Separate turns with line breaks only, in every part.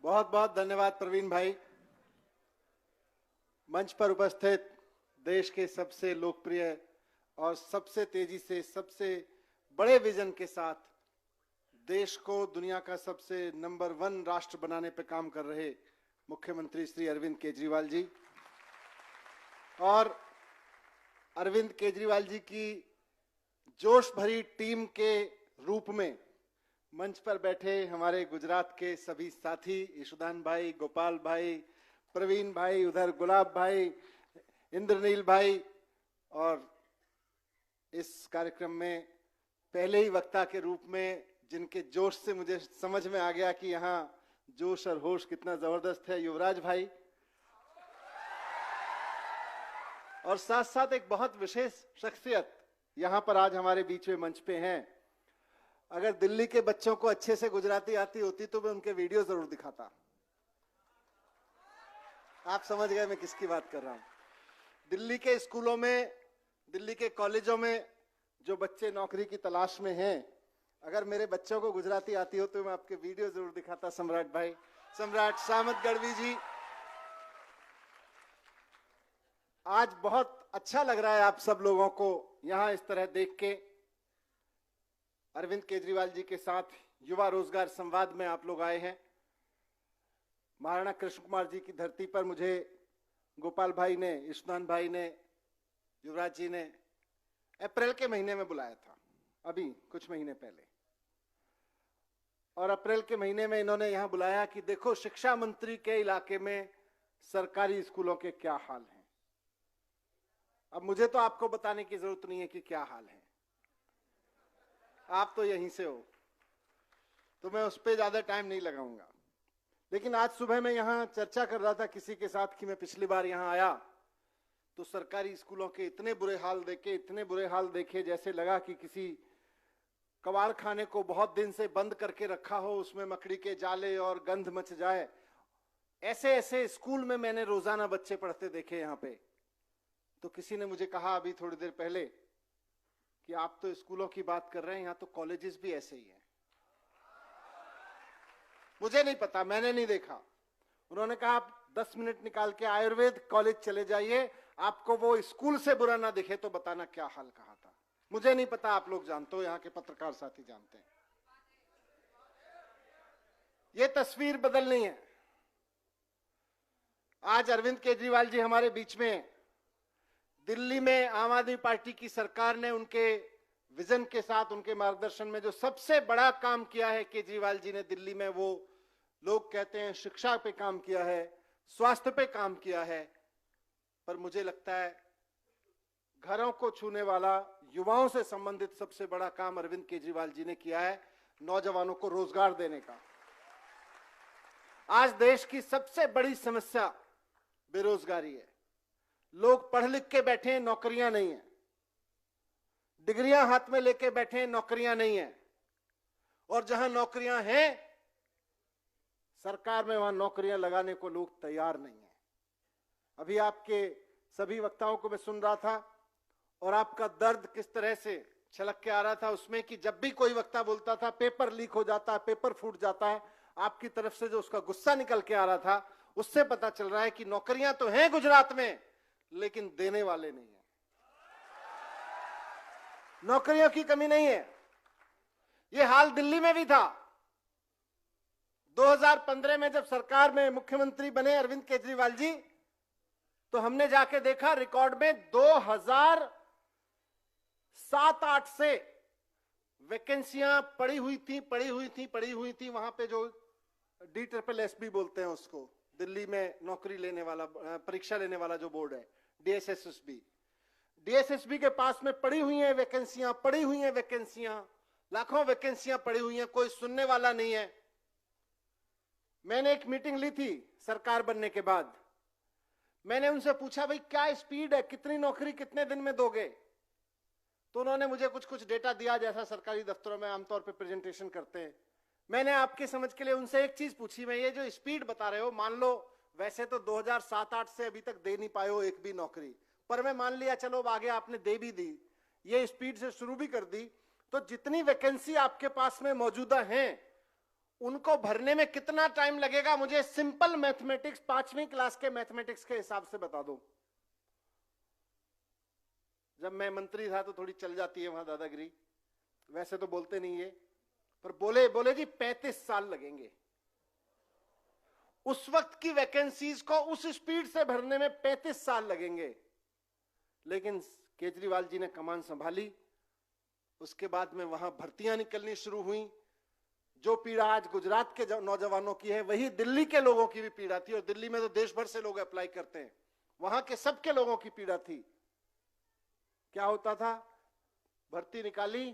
बहुत बहुत धन्यवाद प्रवीण भाई। मंच पर उपस्थित देश के सबसे लोकप्रिय और सबसे तेजी से सबसे बड़े विजन के साथ देश को दुनिया का सबसे नंबर 1 राष्ट्र बनाने पर काम कर रहे मुख्यमंत्री श्री अरविंद केजरीवाल जी और अरविंद केजरीवाल जी की जोश भरी टीम के रूप में मंच पर बैठे हमारे गुजरात के सभी साथी ईशुदान भाई, गोपाल भाई, प्रवीण भाई, उधर गुलाब भाई, इंद्रनील भाई और इस कार्यक्रम में पहले ही वक्ता के रूप में जिनके जोश से मुझे समझ में आ गया कि यहाँ जोश और होश कितना जबरदस्त है, युवराज भाई। और साथ साथ एक बहुत विशेष शख्सियत यहाँ पर आज हमारे बीच में मंच पे हैं। अगर दिल्ली के बच्चों को अच्छे से गुजराती आती होती तो मैं उनके वीडियो जरूर दिखाता। आप समझ गए मैं किसकी बात कर रहा हूं। दिल्ली के स्कूलों में, दिल्ली के कॉलेजों में जो बच्चे नौकरी की तलाश में हैं, अगर मेरे बच्चों को गुजराती आती हो तो मैं आपके वीडियो जरूर दिखाता। सम्राट भाई, सम्राट सामत गढ़वी जी, आज बहुत अच्छा लग रहा है आप सब लोगों को यहां इस तरह देख के। अरविंद केजरीवाल जी के साथ युवा रोजगार संवाद में आप लोग आए हैं। महाराणा कृष्ण कुमार जी की धरती पर मुझे गोपाल भाई ने, ईशुदान भाई ने, युवराज जी ने अप्रैल के महीने में बुलाया था, अभी कुछ महीने पहले। और अप्रैल के महीने में इन्होंने यहां बुलाया कि देखो शिक्षा मंत्री के इलाके में सरकारी स्कूलों के क्या हाल हैं। अब मुझे तो आपको बताने की जरूरत नहीं है कि क्या हाल है, आप तो यहीं से हो, तो मैं उस पर ज्यादा टाइम नहीं लगाऊंगा। लेकिन आज सुबह मैं यहां चर्चा कर रहा था किसी के साथ कि मैं पिछली बार यहां आया तो सरकारी स्कूलों के इतने बुरे हाल देखे जैसे लगा कि किसी कबाड़ खाने को बहुत दिन से बंद करके रखा हो, उसमें मकड़ी के जाले और गंध मच जाए। ऐसे ऐसे स्कूल में मैंने रोजाना बच्चे पढ़ते देखे यहां पे। तो किसी ने मुझे कहा अभी थोड़ी देर पहले कि आप तो स्कूलों की बात कर रहे हैं, यहां तो कॉलेजेस भी ऐसे ही हैं। मुझे नहीं पता, मैंने नहीं देखा। उन्होंने कहा आप 10 मिनट निकाल के आयुर्वेद कॉलेज चले जाइए, आपको वो स्कूल से बुरा ना दिखे तो बताना क्या हाल कहा था। मुझे नहीं पता, आप लोग जानते हो, यहाँ के पत्रकार साथी जानते हैं। ये तस्वीर बदलनी है। आज अरविंद केजरीवाल जी हमारे बीच में। दिल्ली में आम आदमी पार्टी की सरकार ने उनके विजन के साथ, उनके मार्गदर्शन में जो सबसे बड़ा काम किया है केजरीवाल जी ने दिल्ली में, वो लोग कहते हैं शिक्षा पे काम किया है, स्वास्थ्य पे काम किया है। पर मुझे लगता है घरों को छूने वाला, युवाओं से संबंधित सबसे बड़ा काम अरविंद केजरीवाल जी ने किया है, नौजवानों को रोजगार देने का। आज देश की सबसे बड़ी समस्या बेरोजगारी है। लोग पढ़ लिख के बैठे हैं, नौकरियां नहीं है। डिग्रियां हाथ में लेके बैठे हैं, नौकरियां नहीं है। और जहां नौकरियां हैं सरकार में, वहां नौकरियां लगाने को लोग तैयार नहीं है। अभी आपके सभी वक्ताओं को मैं सुन रहा था और आपका दर्द किस तरह से छलक के आ रहा था उसमें कि जब भी कोई वक्ता बोलता था पेपर लीक हो जाता है, पेपर फूट जाता है, आपकी तरफ से जो उसका गुस्सा निकल के आ रहा था उससे पता चल रहा है कि नौकरियां तो हैं गुजरात में, लेकिन देने वाले नहीं है। नौकरियों की कमी नहीं है। यह हाल दिल्ली में भी था। 2015 में जब सरकार में मुख्यमंत्री बने अरविंद केजरीवाल जी, तो हमने जाके देखा रिकॉर्ड में 2007-8 से वैकेंसियां पड़ी हुई थी। वहां पे जो DSSB बोलते हैं उसको, दिल्ली में नौकरी लेने वाला, परीक्षा लेने वाला जो बोर्ड है, DSSB के पास में पड़ी हुई हैं वैकेंसियां, लाखों वैकेंसियां पड़ी हुई हैं, कोई सुनने वाला नहीं है। मैंने एक मीटिंग ली थी सरकार बनने के बाद। मैंने उनसे पूछा भाई क्या स्पीड है, कितनी नौकरी कितने दिन में दोगे? तो उन्होंने मुझे कुछ डेटा दिया, जैसा सरकारी दफ्तरों में आमतौर पर प्रेजेंटेशन करते हैं। मैंने आपके समझ के लिए उनसे एक चीज पूछी, मैं ये जो स्पीड बता रहे हो, मान लो वैसे तो 2007-8 से अभी तक दे नहीं पाए हो एक भी नौकरी, पर मैं मान लिया चलो आगे आपने दे भी दी, ये स्पीड से शुरू भी कर दी, तो जितनी वैकेंसी आपके पास में मौजूदा हैं उनको भरने में कितना टाइम लगेगा मुझे सिंपल मैथमेटिक्स 5वीं क्लास के मैथमेटिक्स के हिसाब से बता दो। जब मैं मंत्री था तो थोड़ी चल जाती है वहां दादागिरी, वैसे तो बोलते नहीं है, पर बोले जी 35 साल लगेंगे। उस वक्त की वैकेंसीज को उस स्पीड से भरने में 35 साल लगेंगे, लेकिन केजरीवाल जी ने कमान संभाली। उसके बाद में वहां भर्तियां निकलनी शुरू हुई। जो पीड़ा आज गुजरात के नौजवानों की है वही दिल्ली के लोगों की भी पीड़ा थी, और दिल्ली में तो देश भर से लोग अप्लाई करते हैं, वहां के सबके लोगों की पीड़ा थी। क्या होता था? भर्ती निकाली,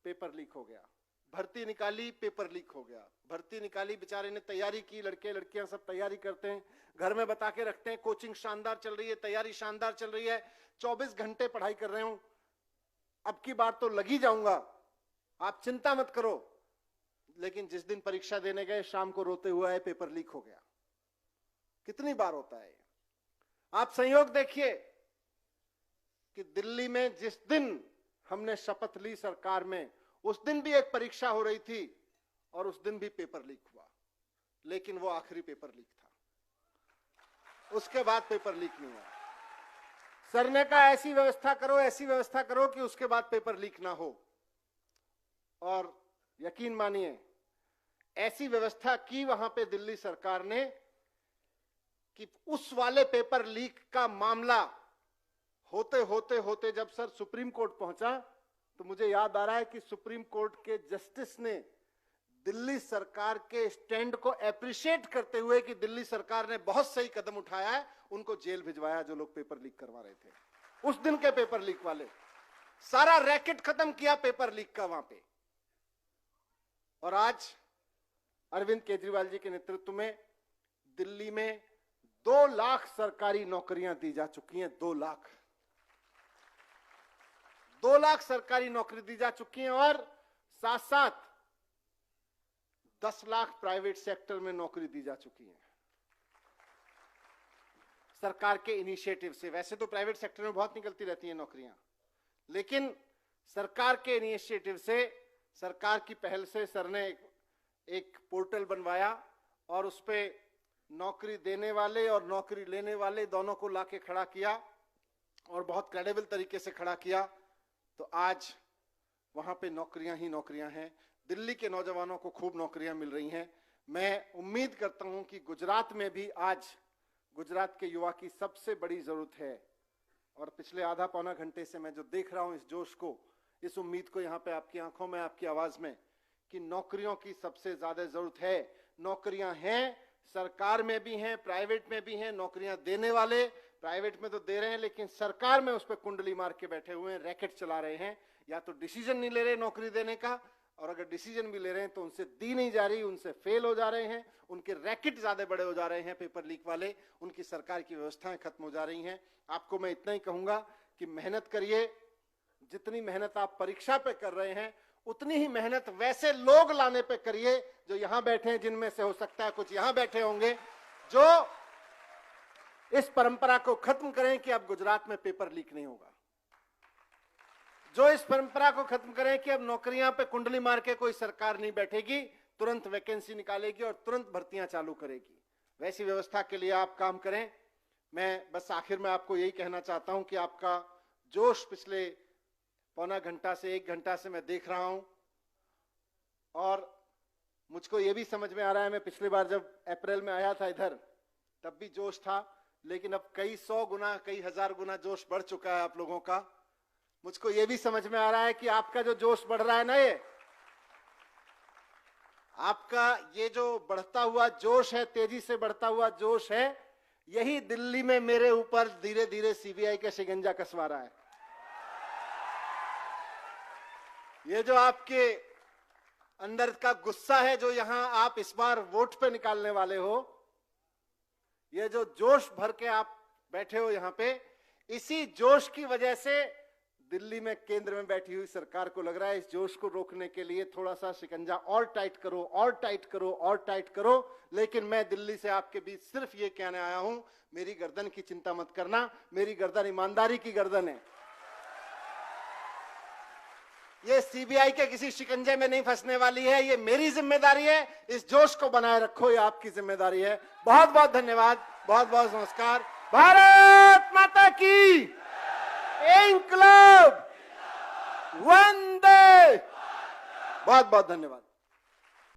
पेपर लीक हो गया, भर्ती निकाली, पेपर लीक हो गया, भर्ती निकाली, बेचारे ने तैयारी की, लड़के लड़कियां सब तैयारी करते हैं, घर में बता के रखते हैं कोचिंग शानदार चल रही है, तैयारी शानदार चल रही है, 24 घंटे पढ़ाई कर रहे हूं, अब की बार तो लगी जाऊंगा, आप चिंता मत करो। लेकिन जिस दिन परीक्षा देने गए शाम को रोते हुए आए, पेपर लीक हो गया। कितनी बार होता है? आप संयोग देखिए कि दिल्ली में जिस दिन हमने शपथ ली सरकार में, उस दिन भी एक परीक्षा हो रही थी और उस दिन भी पेपर लीक हुआ, लेकिन वो आखिरी पेपर लीक था, उसके बाद पेपर लीक नहीं हुआ। सर ने कहा ऐसी व्यवस्था करो, ऐसी व्यवस्था करो कि उसके बाद पेपर लीक ना हो, और यकीन मानिए ऐसी व्यवस्था की वहां पे दिल्ली सरकार ने कि उस वाले पेपर लीक का मामला होते होते होते जब सर सुप्रीम कोर्ट पहुंचा तो मुझे याद आ रहा है कि सुप्रीम कोर्ट के जस्टिस ने दिल्ली सरकार के स्टैंड को एप्रिशिएट करते हुए कि दिल्ली सरकार ने बहुत सही कदम उठाया है, उनको जेल भिजवाया जो लोग पेपर लीक करवा रहे थे। उस दिन के पेपर लीक वाले, सारा रैकेट खत्म किया पेपर लीक का वहां पे। और आज अरविंद केजरीवाल जी के नेतृत्व में दिल्ली में 2 लाख सरकारी नौकरियां दी जा चुकी हैं। 2 लाख सरकारी नौकरी दी जा चुकी हैं, और साथ साथ 10 लाख प्राइवेट सेक्टर में नौकरी दी जा चुकी है सरकार के इनिशिएटिव से। वैसे तो प्राइवेट सेक्टर में बहुत निकलती रहती हैं नौकरियां, लेकिन सरकार के इनिशिएटिव से, सरकार की पहल से सर ने एक पोर्टल बनवाया और उस पे नौकरी देने वाले और नौकरी लेने वाले दोनों को लाके खड़ा किया, और बहुत क्रेडिबल तरीके से खड़ा किया। तो आज वहां पे नौकरियां ही नौकरियां हैं, दिल्ली के नौजवानों को खूब नौकरियां मिल रही हैं। मैं उम्मीद करता हूं कि गुजरात में भी आज गुजरात के युवा की सबसे बड़ी जरूरत है, और पिछले आधा पौना घंटे से मैं जो देख रहा हूं इस जोश को, इस उम्मीद को यहाँ पे आपकी आंखों में, आपकी आवाज में, कि नौकरियों की सबसे ज्यादा जरूरत है। नौकरियां हैं, सरकार में भी हैं, प्राइवेट में भी हैं। नौकरियां देने वाले प्राइवेट में तो दे रहे हैं, लेकिन सरकार में उस पर कुंडली मार के बैठे हुए हैं, रैकेट चला रहे हैं, या तो डिसीजन नहीं ले रहे नौकरी देने का, और अगर डिसीजन भी ले रहे हैं तो उनसे दी नहीं जा रही, उनसे फेल हो जा रहे हैं, उनके रैकेट ज्यादा बड़े हो जा रहे हैं पेपर लीक वाले, उनकी सरकार की व्यवस्थाएं खत्म हो जा रही हैं। आपको मैं इतना ही कहूंगा कि मेहनत करिए, जितनी मेहनत आप परीक्षा पे कर रहे हैं उतनी ही मेहनत वैसे लोग लाने पे करिए जो यहां बैठे हैं, जिनमें से हो सकता है कुछ यहां बैठे होंगे जो इस परंपरा को खत्म करें कि अब गुजरात में पेपर लीक नहीं होगा, जो इस परंपरा को खत्म करें कि अब नौकरियां पे कुंडली मार के कोई सरकार नहीं बैठेगी, तुरंत वैकेंसी निकालेगी और तुरंत भर्तियां चालू करेगी। वैसी व्यवस्था के लिए आप काम करें। मैं बस आखिर में आपको यही कहना चाहता हूं कि आपका जोश पिछले पौना घंटा से 1 घंटा से मैं देख रहा हूं, और मुझको ये भी समझ में आ रहा है, मैं पिछली बार जब अप्रैल में आया था इधर तब भी जोश था, लेकिन अब कई 100 गुना, कई 1000 गुना जोश बढ़ चुका है आप लोगों का। मुझको ये भी समझ में आ रहा है कि आपका जो जोश बढ़ रहा है ना, ये आपका ये जो बढ़ता हुआ जोश है, तेजी से बढ़ता हुआ जोश है, यही दिल्ली में मेरे ऊपर धीरे धीरे सीबीआई का शिकंजा कसवा रहा है। ये जो आपके अंदर का गुस्सा है, जो यहां आप इस बार वोट पे निकालने वाले हो, ये जो जोश भर के आप बैठे हो यहां पे, इसी जोश की वजह से दिल्ली में केंद्र में बैठी हुई सरकार को लग रहा है इस जोश को रोकने के लिए थोड़ा सा शिकंजा और टाइट करो, और टाइट करो, और टाइट करो। लेकिन मैं दिल्ली से आपके बीच सिर्फ ये कहने आया हूं, मेरी गर्दन की चिंता मत करना, मेरी गर्दन ईमानदारी की गर्दन है। ये सीबीआई के किसी शिकंजे में नहीं फंसने वाली है, ये मेरी जिम्मेदारी है। इस जोश को बनाए रखो, ये आपकी जिम्मेदारी है। बहुत बहुत धन्यवाद, बहुत बहुत नमस्कार। भारत माता की इंकलाब, वंदे। बहुत बहुत धन्यवाद।